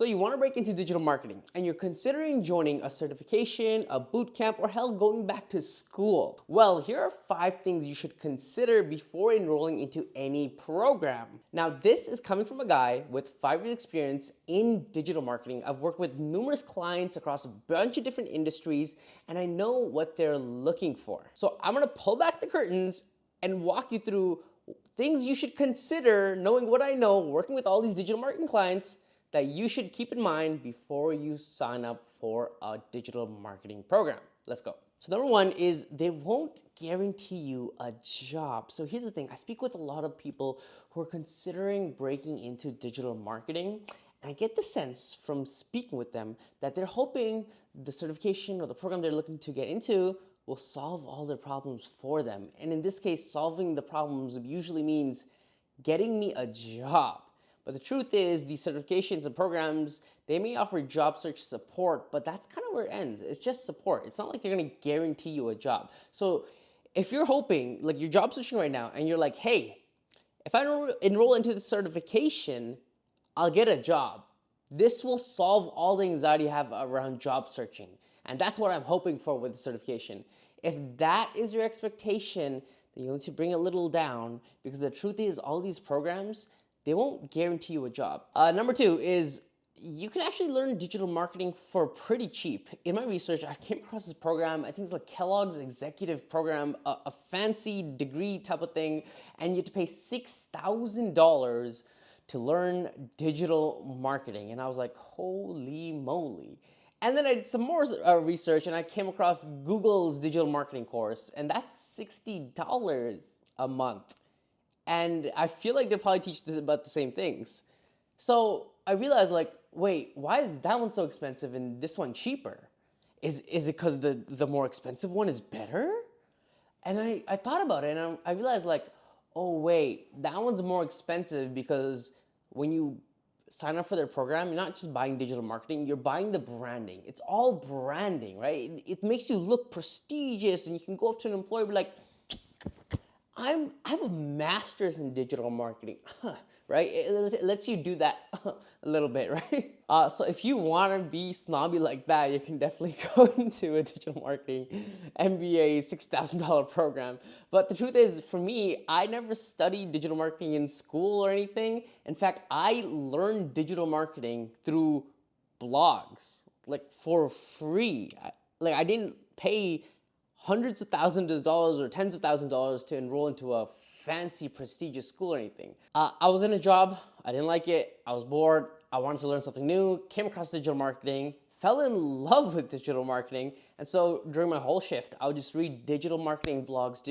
So you want to break into digital marketing and you're considering joining a certification, a boot camp, or hell, going back to school. Well, here are 5 things you should consider before enrolling into any program. Now, this is coming from a guy with 5 years experience in digital marketing. I've worked with numerous clients across a bunch of different industries, and I know what they're looking for. So I'm going to pull back the curtains and walk you through things you should consider, knowing what I know, working with all these digital marketing clients, that you should keep in mind before you sign up for a digital marketing program. Let's go. So number 1 is they won't guarantee you a job. So here's the thing. I speak with a lot of people who are considering breaking into digital marketing, and I get the sense from speaking with them that they're hoping the certification or the program they're looking to get into will solve all their problems for them. And in this case, solving the problems usually means getting me a job. But the truth is, these certifications and programs, they may offer job search support, but that's kind of where it ends. It's just support. It's not like they're gonna guarantee you a job. So if you're hoping, like you're job searching right now, and you're like, hey, if I enroll into the certification, I'll get a job. This will solve all the anxiety you have around job searching. And that's what I'm hoping for with the certification. If that is your expectation, then you need to bring it a little down, because the truth is, all these programs, they won't guarantee you a job. Number 2 is you can actually learn digital marketing for pretty cheap. In my research, I came across this program. I think it's like Kellogg's executive program, a fancy degree type of thing, and you have to pay $6,000 to learn digital marketing. And I was like, holy moly. And then I did some more research, and I came across Google's digital marketing course, and that's $60 a month. And I feel like they probably teach this about the same things. So I realized, like, wait, why is that one so expensive and this one cheaper? Is it because the more expensive one is better? And I thought about it, and I realized, like, oh wait, that one's more expensive because when you sign up for their program, you're not just buying digital marketing, you're buying the branding. It's all branding, right? It makes you look prestigious, and you can go up to an employer and be like, I have a master's in digital marketing, right? It lets you do that a little bit, right? So if you want to be snobby like that, you can definitely go into a digital marketing MBA $6,000 program. But the truth is, for me, I never studied digital marketing in school or anything. In fact, I learned digital marketing through blogs, like for free. I didn't pay hundreds of thousands of dollars or tens of thousands of dollars to enroll into a fancy, prestigious school or anything. I was in a job, I didn't like it, I was bored, I wanted to learn something new, came across digital marketing, fell in love with digital marketing, and so during my whole shift, I would just read digital marketing blogs,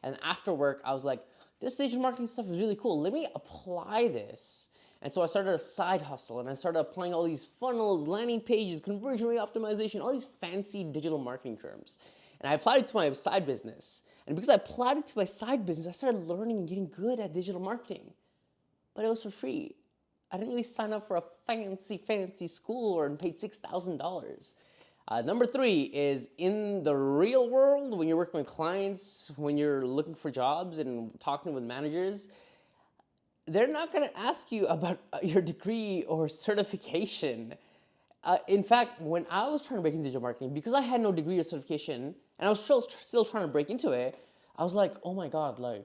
and after work, I was like, this digital marketing stuff is really cool, let me apply this. And so I started a side hustle, and I started applying all these funnels, landing pages, conversion rate optimization, all these fancy digital marketing terms. And I applied it to my side business. And because I applied it to my side business, I started learning and getting good at digital marketing. But it was for free. I didn't really sign up for a fancy school and paid $6,000. Number 3 is in the real world, when you're working with clients, when you're looking for jobs and talking with managers, they're not going to ask you about your degree or certification. In fact, when I was trying to break into digital marketing, because I had no degree or certification, and I was still trying to break into it, I was like, oh my God, like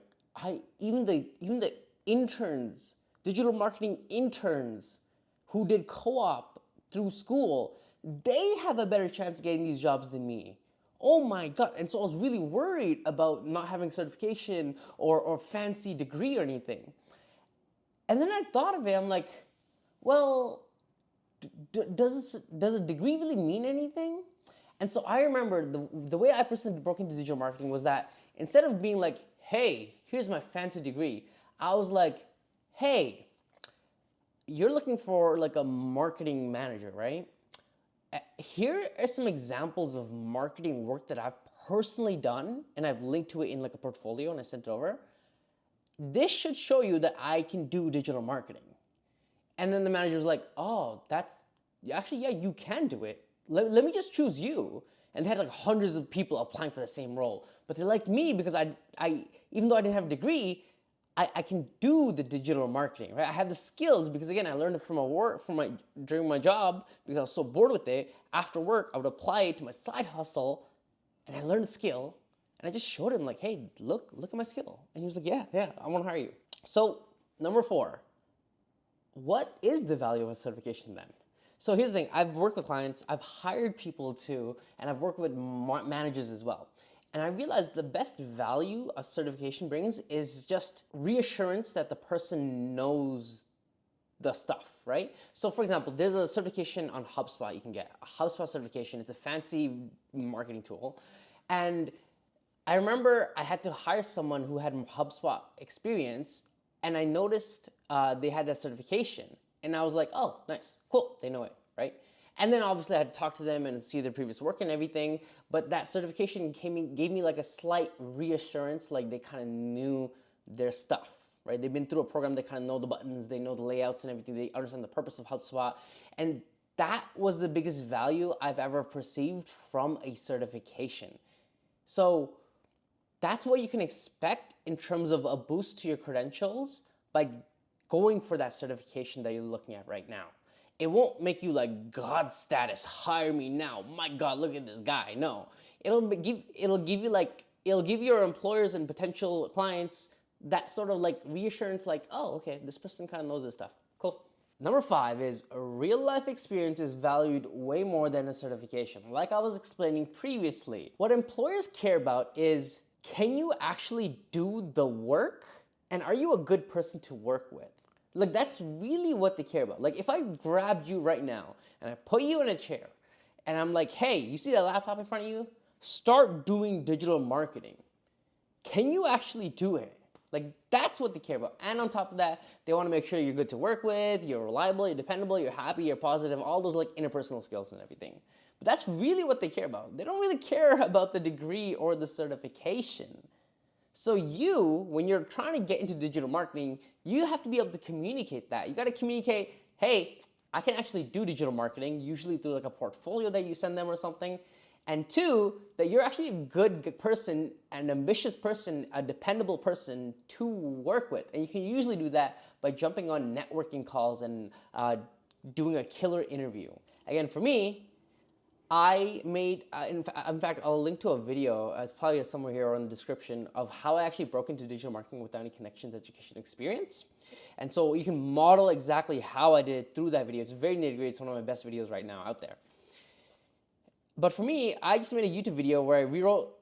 even the interns, digital marketing interns who did co-op through school, they have a better chance of getting these jobs than me. Oh my God. And so I was really worried about not having certification or fancy degree or anything. And then I thought of it, I'm like, well, does a degree really mean anything? And so I remember the way I personally broke into digital marketing was that instead of being like, hey, here's my fancy degree, I was like, hey, you're looking for like a marketing manager, right? Here are some examples of marketing work that I've personally done, and I've linked to it in like a portfolio, and I sent it over. This should show you that I can do digital marketing. And then the manager was like, oh, actually, yeah, you can do it. Let me just choose you. And they had like hundreds of people applying for the same role. But they liked me because I even though I didn't have a degree, I can do the digital marketing, right? I have the skills because again, I learned it from during my job because I was so bored with it. After work, I would apply it to my side hustle and I learned the skill and I just showed him like, hey, look at my skill. And he was like, yeah, I want to hire you. So number 4, what is the value of a certification then? So here's the thing, I've worked with clients, I've hired people too, and I've worked with managers as well. And I realized the best value a certification brings is just reassurance that the person knows the stuff, right? So for example, there's a certification on HubSpot you can get, a HubSpot certification. It's a fancy marketing tool. And I remember I had to hire someone who had HubSpot experience, and I noticed they had that certification. And I was like, oh, nice, cool, they know it, right? And then obviously I had to talk to them and see their previous work and everything, but that certification gave me like a slight reassurance, like they kind of knew their stuff, right? They've been through a program, they kind of know the buttons, they know the layouts and everything, they understand the purpose of HubSpot. And that was the biggest value I've ever perceived from a certification. So that's what you can expect in terms of a boost to your credentials by going for that certification that you're looking at right now. It won't make you like God status, hire me now. My God, look at this guy. No, it'll give your employers and potential clients that sort of like reassurance, like, oh, okay, this person kind of knows this stuff. Cool. Number 5 is a real life experience is valued way more than a certification. Like I was explaining previously, what employers care about is, can you actually do the work? And are you a good person to work with? Like that's really what they care about. Like if I grabbed you right now and I put you in a chair and I'm like, hey, you see that laptop in front of you? Start doing digital marketing. Can you actually do it? Like that's what they care about. And on top of that, they want to make sure you're good to work with, you're reliable, you're dependable, you're happy, you're positive, all those like interpersonal skills and everything. But that's really what they care about. They don't really care about the degree or the certification. So you, when you're trying to get into digital marketing, you have to be able to communicate that. You got to communicate, hey, I can actually do digital marketing, usually through like a portfolio that you send them or something. And 2, that you're actually a good person, an ambitious person, a dependable person to work with. And you can usually do that by jumping on networking calls and doing a killer interview. Again, for me, I made, in fact, I'll link to a video, it's probably somewhere here or in the description, of how I actually broke into digital marketing without any connections, education, experience. And so you can model exactly how I did through that video. It's very nitty-gritty. It's one of my best videos right now out there. But for me, I just made a YouTube video where I rewrote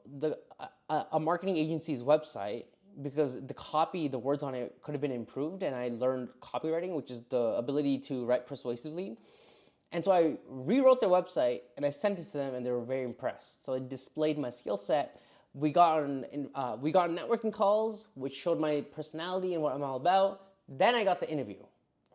a marketing agency's website because the copy, the words on it could have been improved, and I learned copywriting, which is the ability to write persuasively. And so I rewrote their website and I sent it to them and they were very impressed. So I displayed my skill set. We got on networking calls, which showed my personality and what I'm all about. Then I got the interview,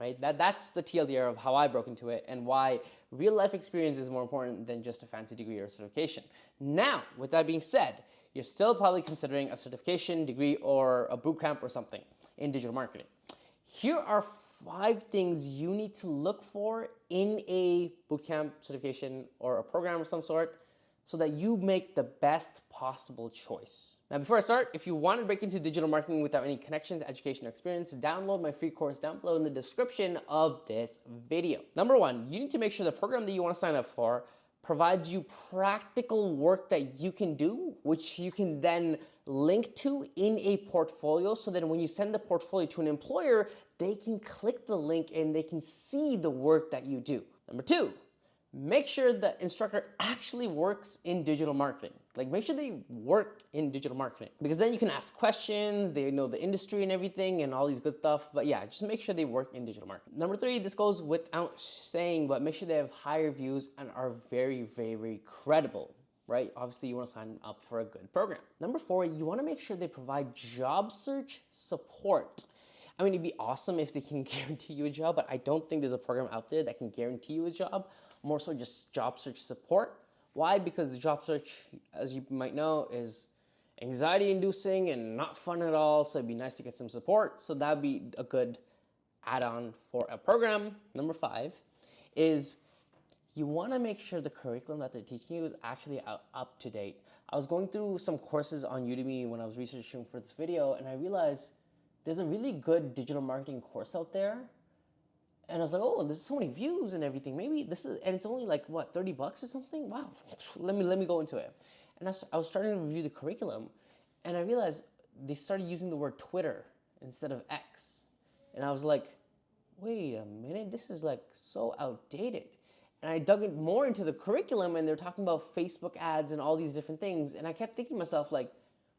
right? That's the TLDR of how I broke into it and why real life experience is more important than just a fancy degree or certification. Now, with that being said, you're still probably considering a certification, degree, or a bootcamp or something in digital marketing. Here are 5 things you need to look for in a bootcamp, certification, or a program of some sort so that you make the best possible choice. Now, before I start, if you want to break into digital marketing without any connections, education, or experience, download my free course down below in the description of this video. Number 1, you need to make sure the program that you want to sign up for provides you practical work that you can do, which you can then link to in a portfolio so that when you send the portfolio to an employer, they can click the link and they can see the work that you do. Number 2, make sure the instructor actually works in digital marketing. Like make sure they work in digital marketing because then you can ask questions, they know the industry and everything and all these good stuff. But yeah, just make sure they work in digital marketing. Number 3, this goes without saying, but make sure they have high reviews and are very, very credible, right? Obviously you want to sign up for a good program. Number 4, you want to make sure they provide job search support. I mean, it'd be awesome if they can guarantee you a job, but I don't think there's a program out there that can guarantee you a job. More so just job search support. Why? Because the job search, as you might know, is anxiety inducing and not fun at all. So it'd be nice to get some support. So that'd be a good add-on for a program. Number 5 is you want to make sure the curriculum that they're teaching you is actually up to date. I was going through some courses on Udemy when I was researching for this video, and I realized there's a really good digital marketing course out there. And I was like, oh, there's so many views and everything. Maybe this is, and it's only like what, $30 or something? Wow, let me go into it. And I was starting to review the curriculum, and I realized they started using the word Twitter instead of X. And I was like, wait a minute, this is like so outdated. And I dug more into the curriculum, and they're talking about Facebook ads and all these different things. And I kept thinking to myself, like,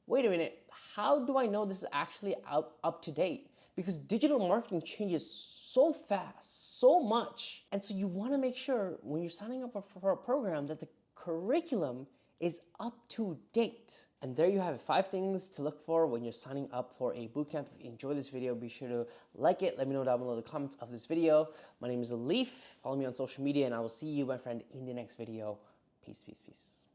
wait a minute, how do I know this is actually up to date? Because digital marketing changes so fast, so much. And so you want to make sure when you're signing up for a program that the curriculum is up to date. And there you have it, 5 things to look for when you're signing up for a bootcamp. If you enjoyed this video, be sure to like it. Let me know down below in the comments of this video. My name is Alif. Follow me on social media, and I will see you, my friend, in the next video. Peace, peace, peace.